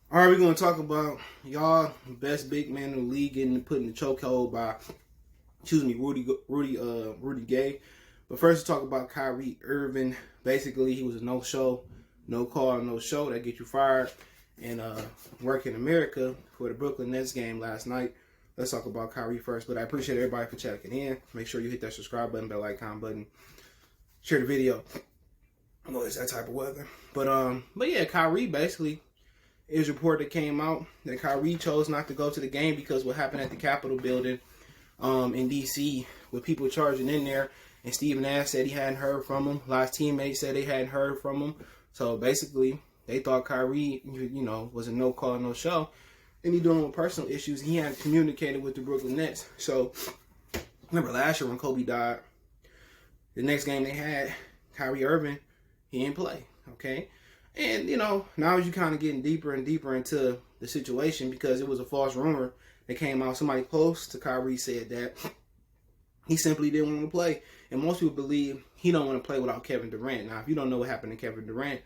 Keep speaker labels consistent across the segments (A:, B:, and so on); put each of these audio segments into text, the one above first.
A: All right, we're going to talk about y'all best big man in the league getting put in the chokehold by, Rudy Gay. But first, to talk about Kyrie Irving. Basically, he was a no-show, no call, no show. That get you fired. And work in America for the Brooklyn Nets game last night. Let's talk about Kyrie first. But I appreciate everybody for checking in. Make sure you hit that subscribe button, bell icon button, share the video. Oh, it's that type of weather. But yeah, Kyrie basically. It was a report that came out that Kyrie chose not to go to the game because what happened at the Capitol building in D.C. with people charging in there. And Steve Nash said he hadn't heard from him. A lot of teammates said they hadn't heard from him. So basically, they thought Kyrie, was a no call, no show. And he dealing with personal issues. He hadn't communicated with the Brooklyn Nets. So remember last year when Kobe died, the next game they had, Kyrie Irving, he didn't play. Okay. And, now you're kind of getting deeper and deeper into the situation because it was a false rumor that came out. Somebody close to Kyrie said that he simply didn't want to play. And most people believe he don't want to play without Kevin Durant. Now, if you don't know what happened to Kevin Durant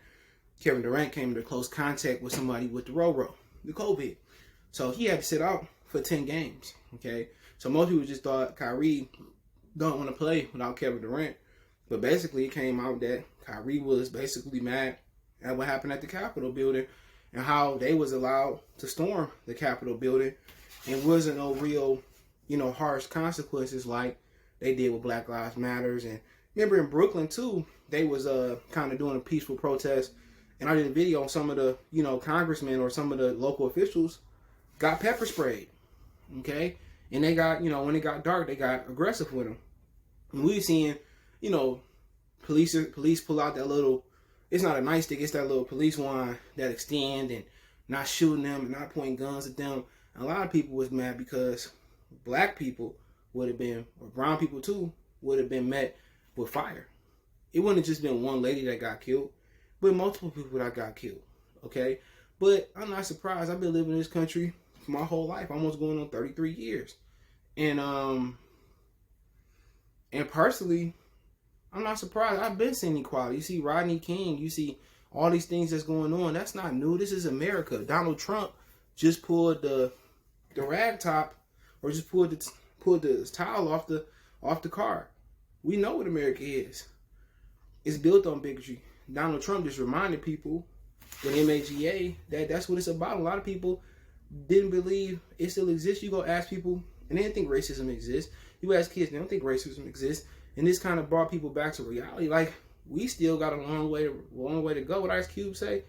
A: came into close contact with somebody with the the COVID. So he had to sit out for 10 games, okay? So most people just thought Kyrie don't want to play without Kevin Durant. But basically, it came out that Kyrie was basically mad at what happened at the Capitol building and how they was allowed to storm the Capitol building and wasn't no real, harsh consequences like they did with Black Lives Matters. And remember in Brooklyn too, they was kind of doing a peaceful protest. And I did a video on some of the, congressmen or some of the local officials got pepper sprayed. Okay? And they got, when it got dark, they got aggressive with them. And we seeing, police pull out that little, it's not a nightstick, it's that little police wand that extend and not shooting them and not pointing guns at them. And a lot of people was mad because black people would have been, or brown people too, would have been met with fire. It wouldn't have just been one lady that got killed, but multiple people that got killed, okay? But I'm not surprised. I've been living in this country for my whole life, almost going on 33 years. And personally, I'm not surprised. I've been seeing equality. You see Rodney King. You see all these things that's going on. That's not new. This is America. Donald Trump just pulled the rag top, or just pulled the towel off the car. We know what America is. It's built on bigotry. Donald Trump just reminded people with MAGA that that's what it's about. A lot of people didn't believe it still exists. You go ask people, and they didn't think racism exists. You ask kids, they don't think racism exists. And this kind of brought people back to reality. Like, we still got a long way to go. What Ice Cube say?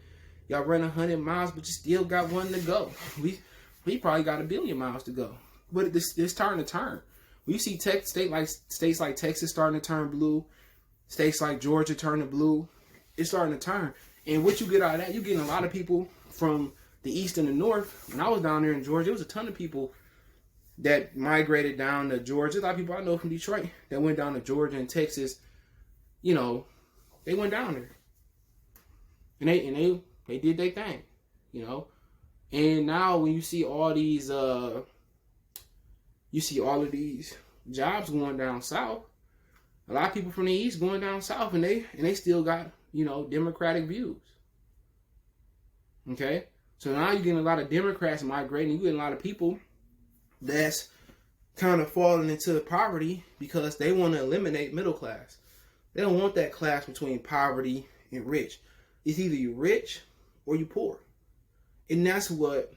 A: Y'all ran 100 miles, but you still got one to go. We probably got 1 billion miles to go. But it's starting to turn. We see states like Texas starting to turn blue. States like Georgia turning blue. It's starting to turn. And what you get out of that, you're getting a lot of people from the east and the north. When I was down there in Georgia, there was a ton of people that migrated down to Georgia. A lot of people I know from Detroit that went down to Georgia and Texas. They went down there. And they did their thing. And now when you see all these of these jobs going down south, a lot of people from the east going down south and they still got, Democratic views. Okay? So now you're getting a lot of Democrats migrating, you're getting a lot of people that's kind of falling into poverty because they want to eliminate middle class. They don't want that class between poverty and rich. It's either you're rich or you're poor. And that's what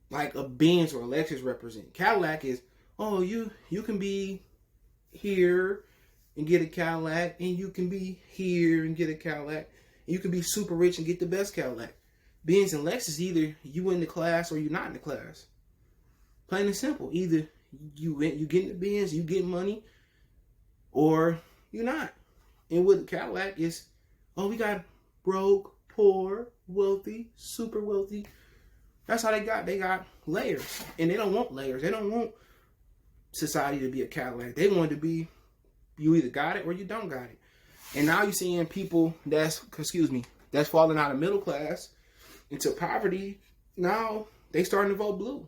A: like a Benz or a Lexus represent. Cadillac is, you can be here and get a Cadillac, and you can be here and get a Cadillac, and you can be super rich and get the best Cadillac. Benz and Lexus, either you in the class or you're not in the class. Plain and simple. Either you getting the Benz, you getting money, or you're not. And with the Cadillac, it's, we got broke, poor, wealthy, super wealthy. That's how they got layers. And they don't want layers. They don't want society to be a Cadillac. They want it to be, you either got it or you don't got it. And now you're seeing people that's falling out of middle class into poverty. Now they starting to vote blue.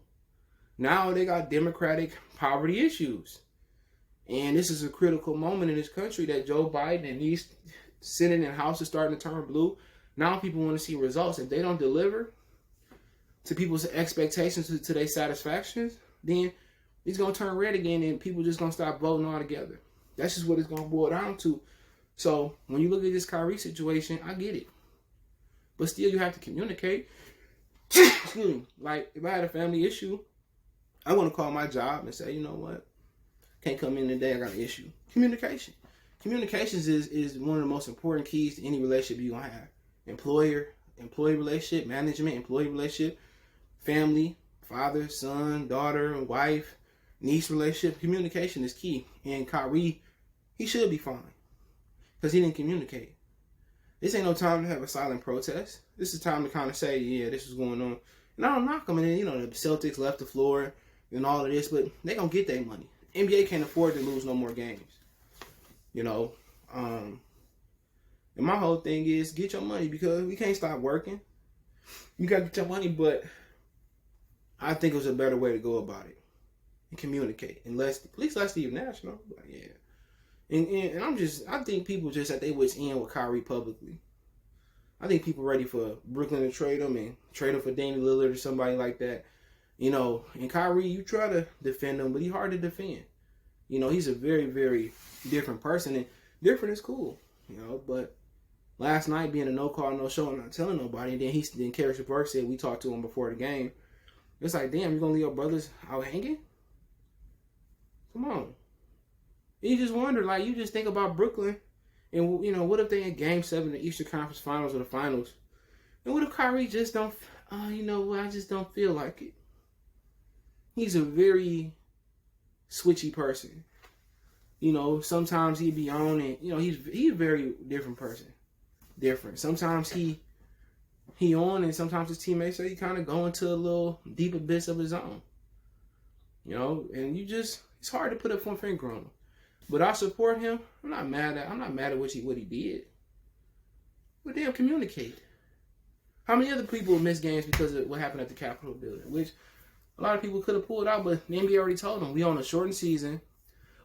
A: Now they got Democratic poverty issues. And this is a critical moment in this country that Joe Biden and these Senate and House is starting to turn blue. Now people want to see results. If they don't deliver to people's expectations, to their satisfactions, then it's going to turn red again and people just going to stop voting altogether. That's just what it's going to boil down to. So when you look at this Kyrie situation, I get it. But still, you have to communicate. Excuse me. Like, if I had a family issue, I want to call my job and say, you know what? Can't come in today. I got an issue. Communication. Communications is one of the most important keys to any relationship you're going to have. Employee relationship, management, employee relationship, family, father, son, daughter, wife, niece relationship. Communication is key. And Kyrie, he should be fine because he didn't communicate. This ain't no time to have a silent protest. This is time to kind of say, yeah, this is going on. And I don't knock them. And then, the Celtics left the floor and all of this, but they going to get their money. NBA can't afford to lose no more games. And my whole thing is get your money because we can't stop working. You got to get your money, but I think it was a better way to go about it and communicate. At least let Steve Nash know. But yeah. And I think people just at their wits end with Kyrie publicly. I think people ready for Brooklyn to trade him and trade him for Damian Lillard or somebody like that. And Kyrie, you try to defend him, but he's hard to defend. He's a very, very different person, and different is cool. But last night being a no call, no show, and not telling nobody, and then Kyrie Burke said we talked to him before the game. It's like, damn, you gonna leave your brothers out hanging? Come on. You just wonder, like, you just think about Brooklyn, and what if they in Game 7 of the Eastern Conference Finals or the Finals, and what if Kyrie just don't? I just don't feel like it. He's a very switchy person. Sometimes he be on and he's a very different person. Different. Sometimes he on and sometimes his teammates say he kind of go into a little deep abyss of his own. And it's hard to put a finger on him. But I support him. I'm not mad at what he did. But damn, communicate. How many other people miss games because of what happened at the Capitol building? Which a lot of people could have pulled out, but the NBA already told them we on a shortened season.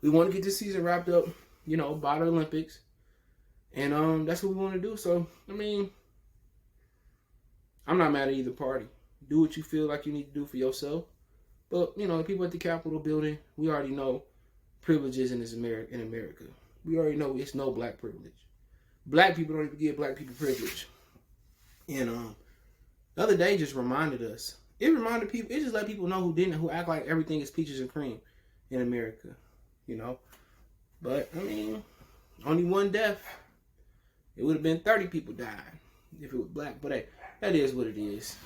A: We want to get this season wrapped up, by the Olympics. And that's what we want to do. So, I'm not mad at either party. Do what you feel like you need to do for yourself. But, people at the Capitol building, we already know privileges in America. We already know it's no black privilege. Black people don't even give black people privilege. And the other day just reminded us. It reminded people, it just let people know who act like everything is peaches and cream in America. But, only one death. It would have been 30 people dying if it was black. But hey, that is what it is.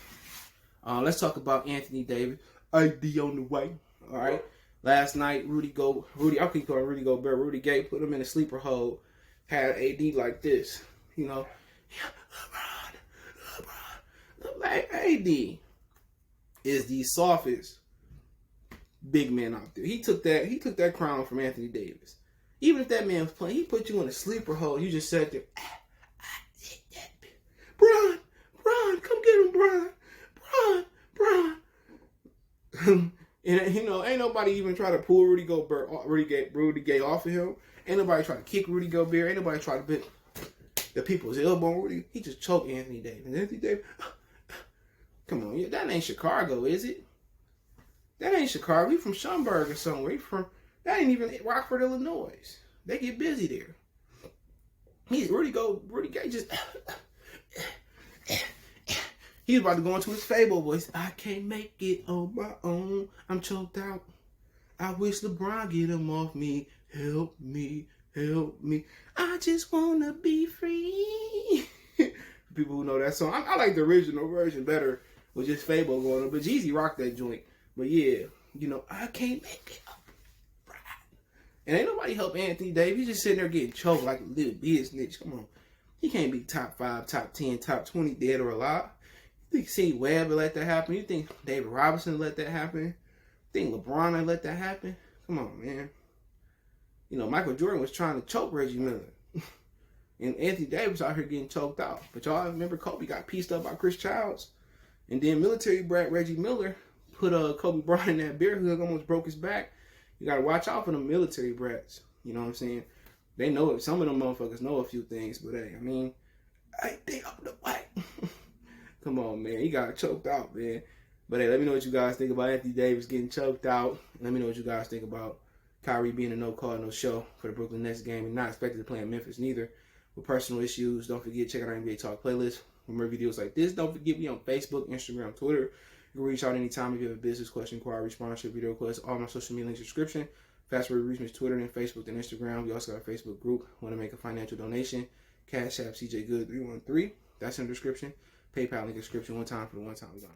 A: Let's talk about Anthony Davis. ID on the way. All right. Last night, I keep calling Rudy Gobert. Rudy Gay put him in a sleeper hold. Had AD like this. LeBron. AD is the softest big man out there. He took that crown from Anthony Davis. Even if that man was playing, he put you in a sleeper hold. You just sat there. Bron, come get him, Bron. And ain't nobody even try to pull Rudy Gay off of him. Ain't nobody try to kick Rudy Gobert. Ain't nobody try to put the people's elbow on Rudy. He just choked Anthony Davis. And Anthony Davis, come on, that ain't Chicago, is it? That ain't Chicago. We from Schaumburg or somewhere. That ain't even Rockford, Illinois. They get busy there. Rudy Gay just he was about to go into his Fable voice. I can't make it on my own. I'm choked out. I wish LeBron get him off me. Help me. I just wanna be free. People who know that song. I like the original version better with just Fable going on. But Jeezy rocked that joint. But yeah, I can't make it up. And ain't nobody help Anthony Davis. He's just sitting there getting choked like a little business. Come on. He can't be top 5, top 10, top 20 dead or alive. You think C. Webb let that happen? You think David Robinson let that happen? You think LeBron let that happen? Come on, man. Michael Jordan was trying to choke Reggie Miller. And Anthony Davis out here getting choked out. But y'all remember Kobe got pieced up by Chris Childs. And then military brat Reggie Miller put Kobe Bryant in that bear hook, almost broke his back. You got to watch out for them military brats. You know what I'm saying? They know it. Some of them motherfuckers know a few things. But hey, I think I'm the way. Come on, man. He got choked out, man. But hey, let me know what you guys think about Anthony Davis getting choked out. Let me know what you guys think about Kyrie being a no call, no show for the Brooklyn Nets game and not expected to play in Memphis neither. With personal issues, don't forget, check out our NBA Talk playlist for more videos like this. Don't forget me on Facebook, Instagram, Twitter. You can reach out anytime if you have a business question, inquiry, sponsorship, video request. All my social media links in the description. Faster way to reach me is Twitter, then Facebook, then Instagram. We also got a Facebook group. Want to make a financial donation? Cash App CJ Good 313. That's in the description. PayPal link in the description. One time for the one time we got.